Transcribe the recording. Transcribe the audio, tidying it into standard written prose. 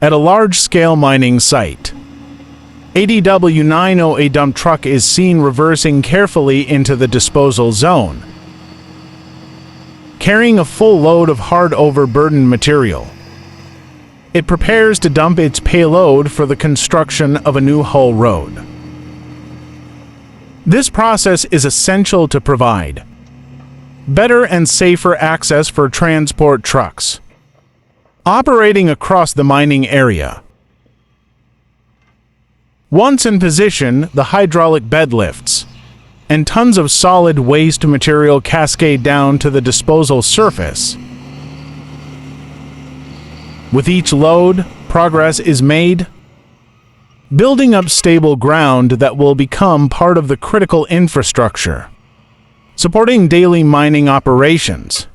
at a large-scale mining site. A DW90A dump truck is seen reversing carefully into the disposal zone, carrying a full load of hard overburden material. It prepares to dump its payload for the construction of a new hull road. This process is essential to provide better and safer access for transport trucks operating across the mining area. Once in position, the hydraulic bed lifts, and tons of solid waste material cascade down to the disposal surface. With each load, progress is made, building up stable ground that will become part of the critical infrastructure, supporting daily mining operations.